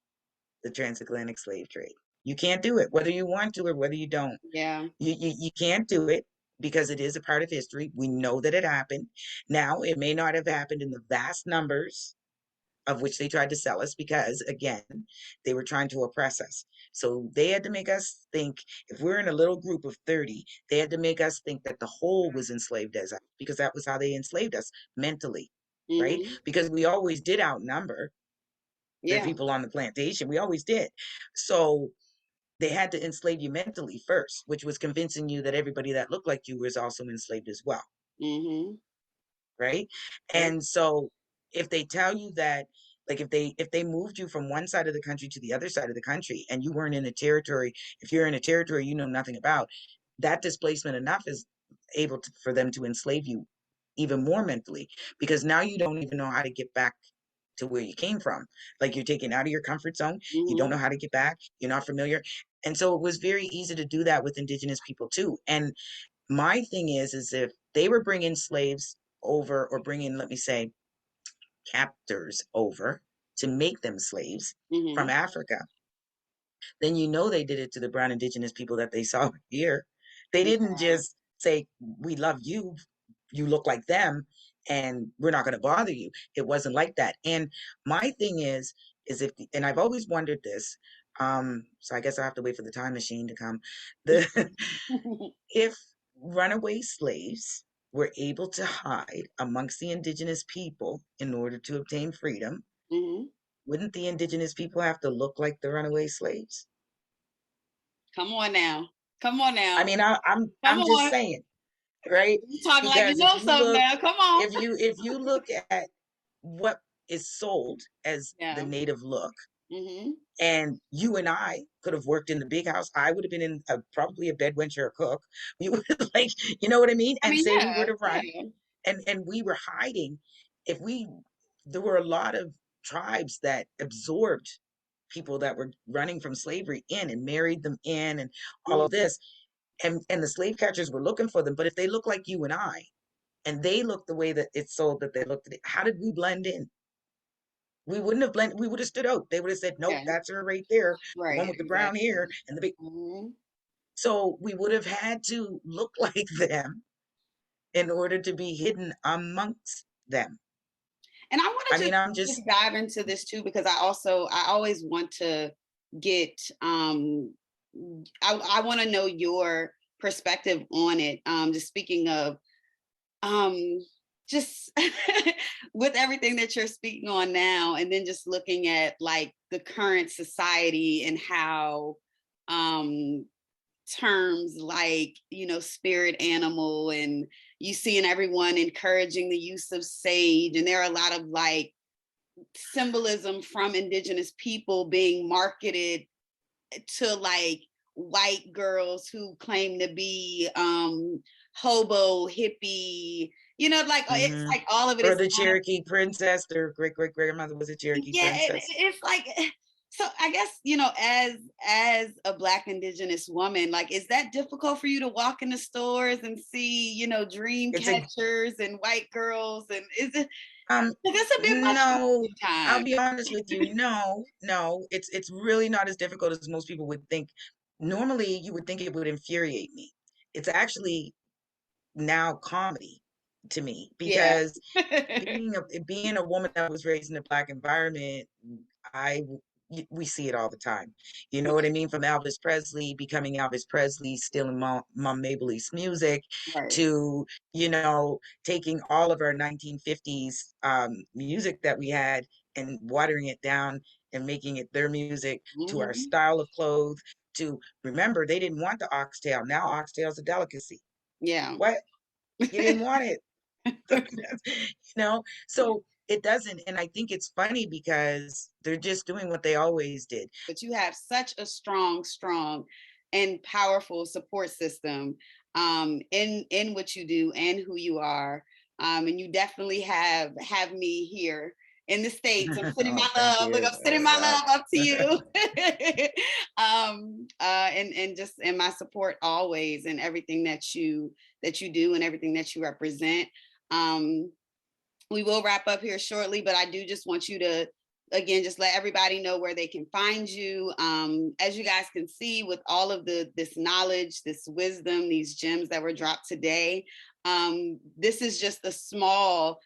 the transatlantic slave trade. You can't do it, whether you want to or whether you don't.
Yeah.
You can't do it because it is a part of history. We know that it happened. Now, it may not have happened in the vast numbers of which they tried to sell us because, again, they were trying to oppress us. So they had to make us think, if we're in a little group of 30, they had to make us think that the whole was enslaved as us because that was how they enslaved us mentally, right?
Hmm.
Because we always did outnumber the
Yeah.
people on the plantation. We always did. So they had to enslave you mentally first, which was convincing you that everybody that looked like you was also enslaved as well,
Hmm.
right?
Very.
And so if they tell you that, like if they moved you from one side of the country to the other side of the country and you weren't in a territory, if you're in a territory you know nothing about, that displacement enough is for them to enslave you even more mentally because now you don't even know how to get back to where you came from. Like you're taken out of your comfort zone. You don't
Hmm.
know how to get back. You're not familiar. And so it was very easy to do that with indigenous people too. And my thing is if they were bringing slaves over or bringing, let me say, captors over to make them slaves from
Hmm.
Africa, then they did it to the brown indigenous people that they saw here. They didn't
Yeah.
just say, we love you, you look like them, and we're not going to bother you. It wasn't like that. And my thing is and I've always wondered this, so I guess I have to wait for the time machine to come. The if runaway slaves were able to hide amongst the indigenous people in order to obtain freedom,
Hmm.
wouldn't the indigenous people have to look like the runaway slaves?
Come on now. Come on
I
now.
mean,
Come
I'm just
on.
saying, right?
You talking like you
Because if
know
you
something
look,
now. Come on.
if you look at what is sold as the
Yeah.
native look,
Hmm.
and you and I could have worked in the big house. I would have been in probably a bedwencher or cook. We would like, you know what I mean?
I
And
mean,
say we were
yeah,
to run,
yeah.
and we were hiding. If we, there were a lot of tribes that absorbed people that were running from slavery in and married them in and all of
Mm.
this, and the slave catchers were looking for them. But if they look like you and I, and they look the way that it's sold that they looked at it, how did we blend in? we wouldn't have blended. We would have stood out. They would have said, "Nope,
Yeah.
that's her right there, the one
Right.
with the brown hair
Exactly.
and the big."
Mhm.
So we would have had to look like them in order to be hidden amongst them.
And I want
I
to
mean, I'm
just
just
dive into this too because I always want to get I want to know your perspective on it. Just speaking of um just with everything that you're speaking on now, and then just looking at like the current society and how um terms like, you know, spirit animal, and you seeing everyone encouraging the use of sage, and there are a lot of like symbolism from indigenous people being marketed to like white girls who claim to be hobo hippie, you know, like it's
mhm.
like all of it
Or
is
the
kind of,
Cherokee princess. Their great great grandmother was a Cherokee
yeah,
princess.
it's like so I guess, you know, as a black indigenous woman, like is that difficult for you to walk in the stores and see, you know, dream
It's a
catchers and white girls, and is it,
um
that's a bit much for me
no, I'll
sometimes.
be honest with you. No, no, it's really not as difficult as most people would think. Normally, you would think it would infuriate me. It's actually now comedy to me
Yeah.
because being a woman that was raised in a black environment, I we see it all the time. You know what I mean? From Elvis Presley becoming Elvis Presley, stealing Mom Mabley's music,
Right.
to taking all of our 1950s music that we had and watering it down and making it their music, to our
Hmm.
style of clothes. To remember, they didn't want the oxtail. Now oxtail's a delicacy.
Yeah.
What? You didn't want it. So it doesn't. And I think it's funny because they're just doing what they always did.
But you have such a strong and powerful support system in what you do and who you are. And you definitely have me here in the States. I'm sending
Oh,
my
thank
love. Look,
you.
I'm sending my
Yeah.
love up to you. And just in my support always, and everything that you do and everything that you represent. Um, we will wrap up here shortly, but I do just want you to, again, just let everybody know where they can find you. As you guys can see, with all of this knowledge, this wisdom, these gems that were dropped today, this is just a small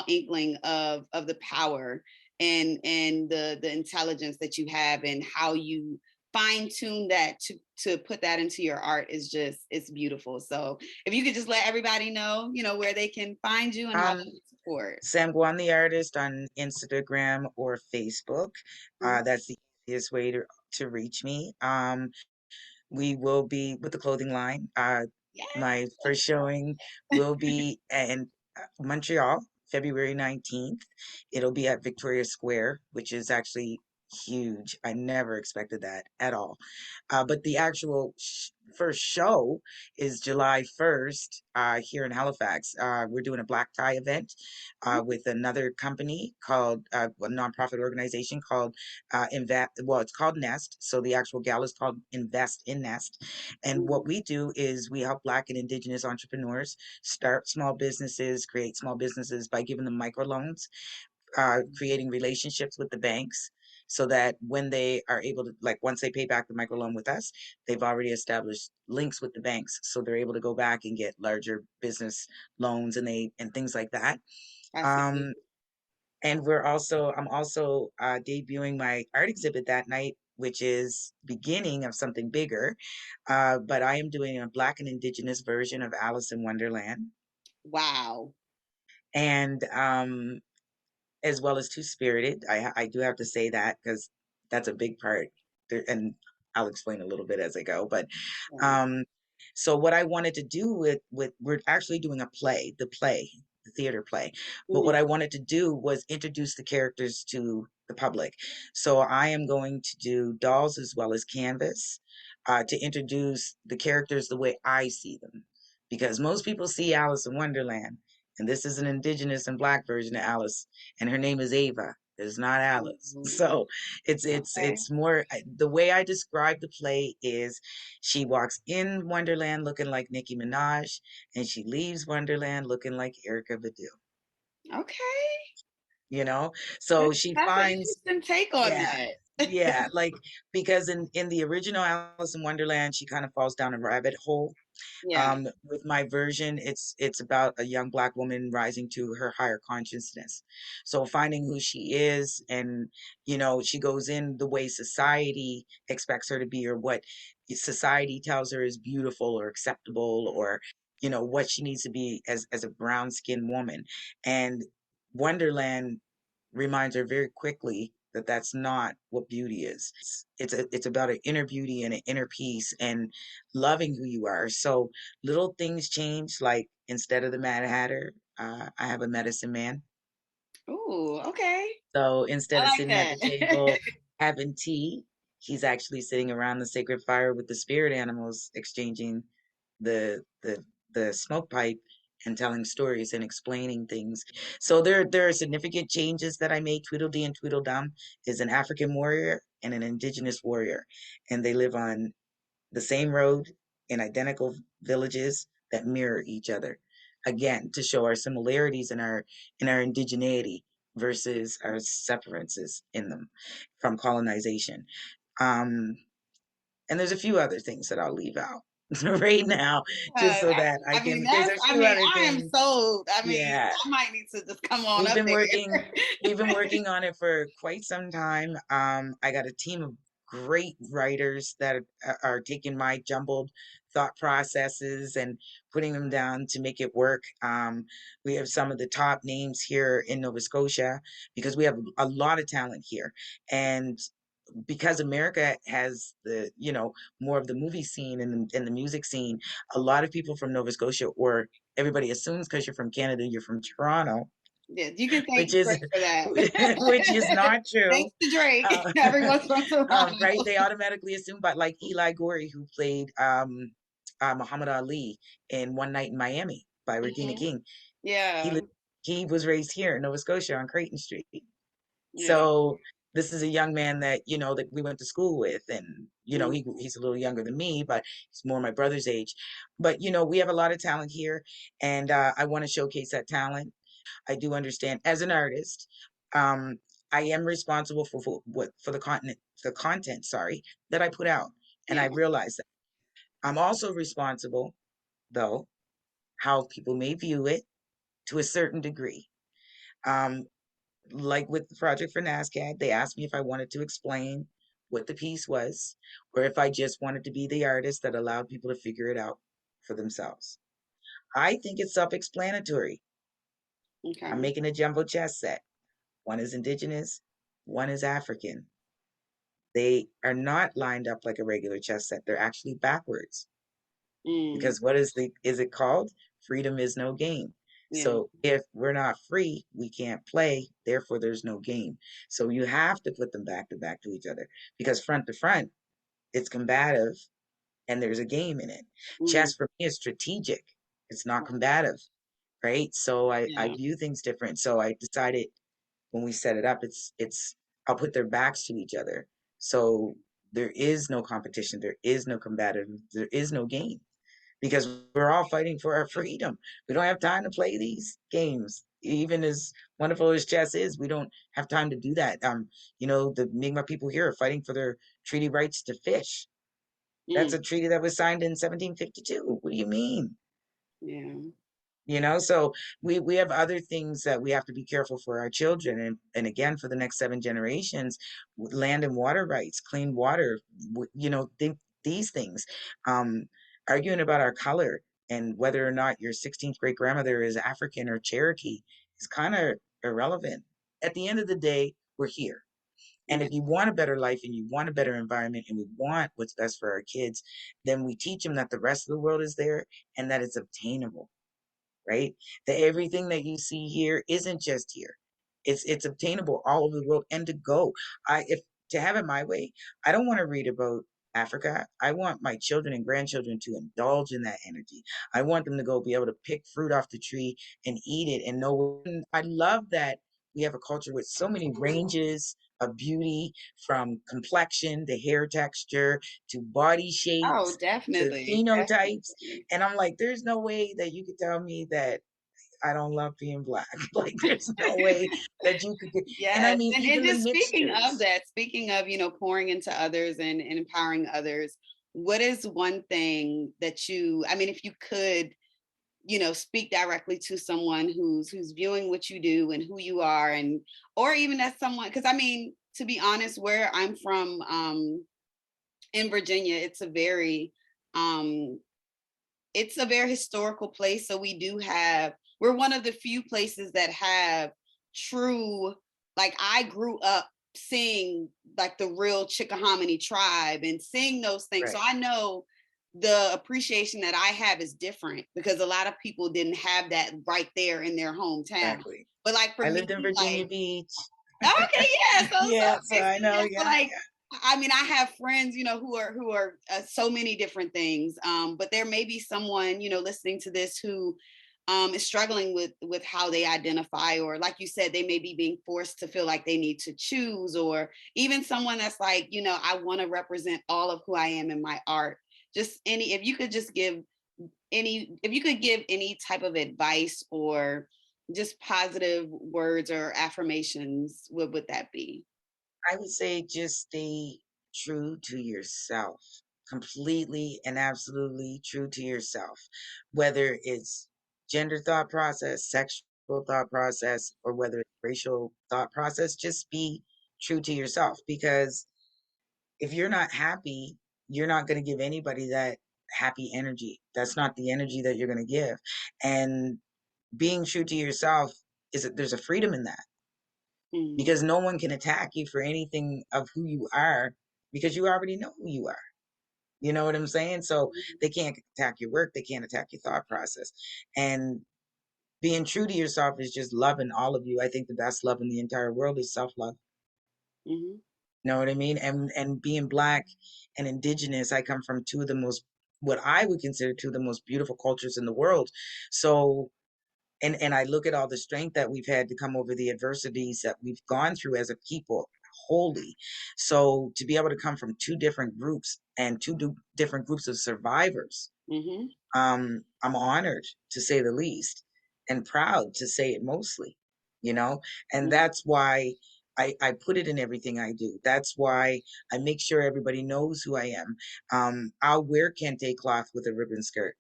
inkling of the power and the intelligence that you have, and how you fine tune that to put that into your art is just, it's beautiful. So if you could just let everybody know, you know, where they can find you and how they
Um,
can support.
Sam Guan the artist on Instagram or Facebook.
Mhm.
That's the easiest way to reach me. We will be with the clothing line.
Yes.
My first showing will be in Montreal, February 19th. It'll be at Victoria Square, which is actually huge. I never expected that at all. But the actual first show is July 1st here in Halifax. We're doing a black tie event with another company called a nonprofit organization called Invest. Well, it's called Nest. So the actual gala is called Invest in Nest. And what we do is we help Black and Indigenous entrepreneurs start small businesses, create small businesses by giving them microloans, creating relationships with the banks so that when they are able to, like, once they pay back the microloan with us, they've already established links with the banks. So they're able to go back and get larger business loans and things like that.
I see.
Um, and I'm also debuting my art exhibit that night, which is beginning of something bigger. But I am doing a Black and Indigenous version of Alice in Wonderland.
Wow.
And as well as Two Spirited. I do have to say that because that's a big part, and I'll explain a little bit as I go. But
Yeah.
um, so what I wanted to do with we're actually doing a play, the theater play. But what
Mhm.
I wanted to do was introduce the characters to the public. So I am going to do dolls as well as canvas to introduce the characters the way I see them, because most people see Alice in Wonderland. And this is an indigenous and black version of Alice, and her name is Ava. It's not Alice.
Mhm.
So
Okay.
it's more the way I describe the play is she walks in Wonderland looking like Nicki Minaj, and she leaves Wonderland looking like Erica Badu.
Okay.
you know? So she
That's an
finds,
interesting take on
yeah,
that.
yeah, like because in the original Alice in Wonderland, she kind of falls down a rabbit hole.
Yeah.
With my version, it's about a young Black woman rising to her higher consciousness. So finding who she is, and she goes in the way society expects her to be, or what society tells her is beautiful or acceptable, or what she needs to be as a brown skinned woman. And Wonderland reminds her very quickly that that's not what beauty is. It's about an inner beauty and an inner peace and loving who you are. So little things change, like instead of the Mad Hatter, I have a medicine man.
Ooh, okay.
So instead
I
of
like
sitting at the
that.
table having tea, he's actually sitting around the sacred fire with the spirit animals, exchanging the smoke pipe and telling stories and explaining things. So there are significant changes that I made. Tweedledee and Tweedledum is an African warrior and an indigenous warrior, and they live on the same road in identical villages that mirror each other. Again, to show our similarities in our indigeneity versus our severances in them from colonization. Um, and there's a few other things that I'll leave out right now, just
Uh,
so
I,
that I
I mean,
can. There's a few other
I am
things.
sold. I mean,
Yeah,
I might need to just come on
we've
up
been working
there.
we've been working on it for quite some time. I got a team of great writers that are taking my jumbled thought processes and putting them down to make it work. We have some of the top names here in Nova Scotia because we have a lot of talent here. And because America has the, more of the movie scene and the music scene, a lot of people from Nova Scotia, or everybody assumes because you're from Canada, you're from Toronto,
Yeah, you can
which
thank
is
Drake for that.
which is not true.
Thanks to Drake,
Uh,
everyone's from Toronto.
right? They automatically assume, but like Eli Gorey, who played Muhammad Ali in One Night in Miami by Regina
Mhm.
King, he
Yeah,
li- he was raised here in Nova Scotia on Creighton Street.
yeah.
So this is a young man that that we went to school with, and
Mm,
he's a little younger than me, but he's more my brother's age. But we have a lot of talent here, and I want to showcase that talent. I do understand as an artist, um, I am responsible for the content, sorry, that I put out, and I
yeah.
realize that I'm also responsible, though, how people may view it to a certain degree. Um, like with the project for NASCAD, they asked me if I wanted to explain what the piece was, or if I just wanted to be the artist that allowed people to figure it out for themselves. I think it's self-explanatory. I'm
Okay.
making a jumbo chess set. One is indigenous, one is African. They are not lined up like a regular chess set. They're actually backwards,
Mm,
because what is it called? Freedom is no game.
yeah.
So if we're not free, we can't play. Therefore, there's no game. So you have to put them back to each other, because front to front, it's combative and there's a game in it.
Mm,
Chess for me is strategic. It's not combative, right? So I
yeah.
view things different. So I decided when we set it up, it's I'll put their backs to each other. So there is no competition, there is no combative, there is no game, because we're all fighting for our freedom. We don't have time to play these games. Even as wonderful as chess is, we don't have time to do that. The Mi'kmaq people here are fighting for their treaty rights to fish. That's
Mm,
a treaty that was signed in 1752. What do you mean?
yeah.
So we have other things that we have to be careful for our children, and again for the next 7 generations, land and water rights, clean water, these things. um Arguing about our color and whether or not your 16th great grandmother is African or Cherokee is kind of irrelevant. At the end of the day, we're here, and
Yeah.
if you want a better life and you want a better environment and we want what's best for our kids, then we teach them that the rest of the world is there and that it's obtainable, right? That everything that you see here isn't just here. It's obtainable all over the world and to go. If to have it my way, I don't want to read about Africa. I want my children and grandchildren to indulge in that energy. I want them to go be able to pick fruit off the tree and eat it and know. And I love that we have a culture with so many ranges of beauty, from complexion to hair texture to body
Oh,
shapes to
definitely.
phenotypes.
Definitely.
And I'm like, there's no way that you could tell me that I don't love being Black. Like, there's no way that you could get, and I
Yes.
mean,
And
even the
just speaking of
mixtures.
that, speaking of, pouring into others and empowering others, what is one thing that I mean, if you could, speak directly to someone who's viewing what you do and who you are, and or even as someone, because I mean, to be honest, where I'm from, in Virginia, um it's a very historical place. So we're one of the few places that have true, like I grew up seeing like the real Chickahominy tribe and seeing those things. So
Right.
I know the appreciation that I have is different because a lot of people didn't have that right there in their hometown.
Exactly.
But like for
I
me,
lived in Virginia
like,
Beach.
okay, yeah.
Yeah, so
Okay,
I
see,
know.
yeah, so
Yeah,
like, I mean, I have friends, who are so many different things. But there may be someone, listening to this who is struggling with how they identify, or like you said, they may be being forced to feel like they need to choose, or even someone that's like, I want to represent all of who I am in my art. Just if you could just give if you could give any type of advice or just positive words or affirmations, what would that be?
I would say just stay true to yourself, completely and absolutely true to yourself, whether it's gender thought process, sexual thought process, or whether it's racial thought process, just be true to yourself. Because if you're not happy, you're not going to give anybody that happy energy. That's not the energy that you're going to give. And being true to yourself there's a freedom in that,
Mm-hmm.
because no one can attack you for anything of who you are, because you already know who you are. You know what I'm saying? So they can't attack your work, they can't attack your thought process. And being true to yourself is just loving all of you. I think the best love in the entire world is self-love.
Mm-hmm.
You know what I mean? And being Black and Indigenous, I come from two of the most, what I would consider two of the most beautiful cultures in the world. So and I look at all the strength that we've had to come over the adversities that we've gone through as a people wholly. So to be able to come from two different groups and different groups of survivors,
Mm-hmm.
I'm honored, to say the least, and proud, to say it mostly, you know. And that's why I put it in everything I do. That's why I make sure everybody knows who I am. I'll wear kente cloth with a ribbon skirt.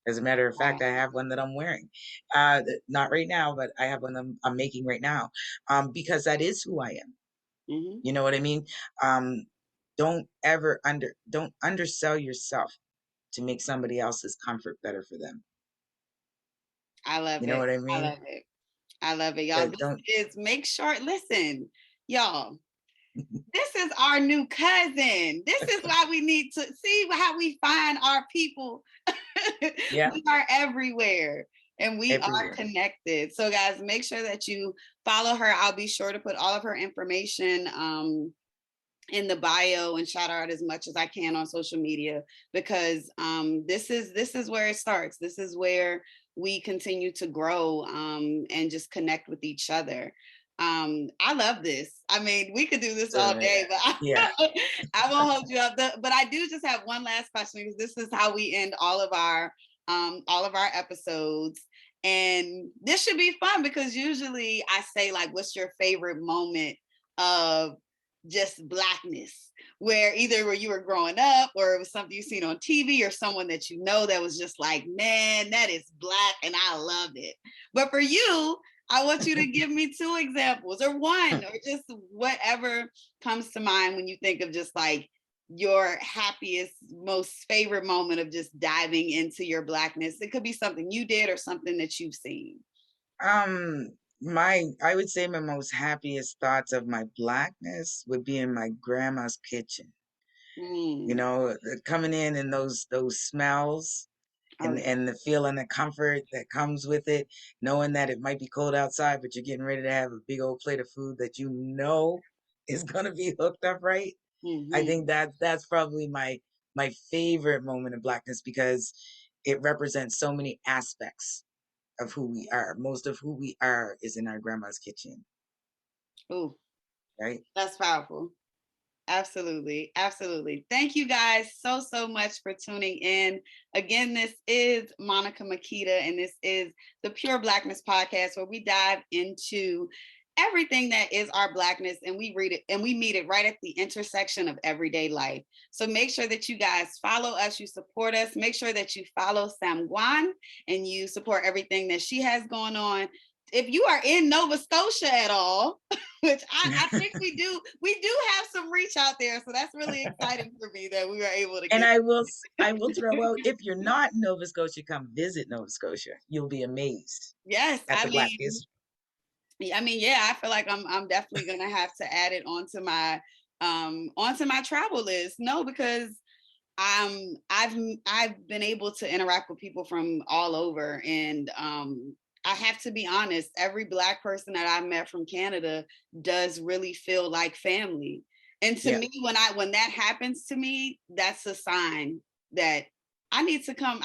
As a matter of fact, I
Wow.
have one that I'm wearing. Not right now, but I have one I'm making right now, because that is who I am.
Mm-hmm.
You know what I mean? Um, don't undersell yourself to make somebody else's comfort better for them.
I love
You know
it.
what I
I
mean?
love it. I love it, y'all. This
Don't.
is Make Sure. Listen, y'all. This is our new cousin. This is why we need to see how we find our people.
Yeah,
We are everywhere and we are
everywhere.
connected. So, guys, make sure that you follow her. I'll be sure to put all of her information in the bio and shout her out as much as I can on social media, because this is where it starts. This is where we continue to grow, and just connect with each other. I love this. I mean, we could do this all
So
day, but
yeah,
I won't hold you up. But I do just have one last question, because this is how we end all of our episodes. And this should be fun, because usually I say, like, what's your favorite moment of just Blackness, where either where you were growing up, or it was something you seen on TV, or someone that that was just like, man, that is Black and I love it. But for you, I want you to give me two examples, or one, or just whatever comes to mind when you think of just like your happiest, most favorite moment of just diving into your Blackness. It could be something you did or something that you've seen.
I would say my most happiest thoughts of my Blackness would be in my grandma's kitchen. You
Mm.
know, coming in and those smells,
Oh,
and the feeling of comfort that comes with it, knowing that it might be cold outside, but you're getting ready to have a big old plate of food that you know is gonna be hooked up right. I
mm-hmm.
think that's probably my favorite moment of Blackness, because it represents so many aspects of who we are. Most of who we are is in our grandma's kitchen,
Oh,
right?
that's powerful. Absolutely. Absolutely. Thank you guys so much for tuning in. Again, this is Monica Makita, and this is the Pure Blackness podcast, where we dive into everything that is our Blackness, and we read it and we meet it right at the intersection of everyday life. So make sure that you guys follow us, you support us. Make sure that you follow Sam Guan and you support everything that she has going on. If you are in Nova Scotia at all, which I think we do have some reach out there. So that's really exciting for me that we were able to
And
get.
I will throw out, if you're not in Nova Scotia, come visit Nova Scotia. You'll be amazed
Yes,
at the Black history.
yeah, I feel like I'm definitely gonna have to add it onto my travel list. No, because I've been able to interact with people from all over, and I have to be honest, every Black person that I've met from Canada does really feel like family. And to me, when that happens to me, that's a sign that I need to come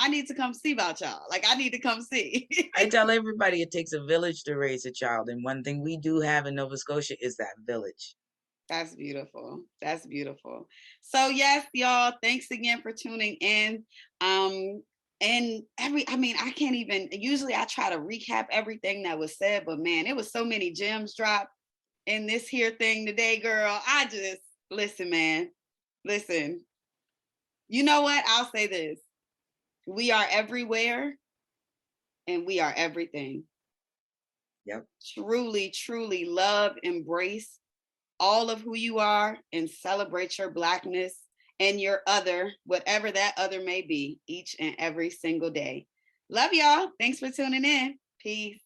see about y'all. Like, I need to come see.
I tell everybody it takes a village to raise a child. And one thing we do have in Nova Scotia is that village.
That's beautiful. That's beautiful. So yes, y'all, thanks again for tuning in. And I can't even, usually I try to recap everything that was said, but man, it was so many gems dropped in this here thing today, girl. Listen, man, listen. You know what? I'll say this. We are everywhere and we are everything.
Yep.
Truly, truly love, embrace all of who you are, and celebrate your Blackness and your other, whatever that other may be, each and every single day. Love y'all. Thanks for tuning in. Peace.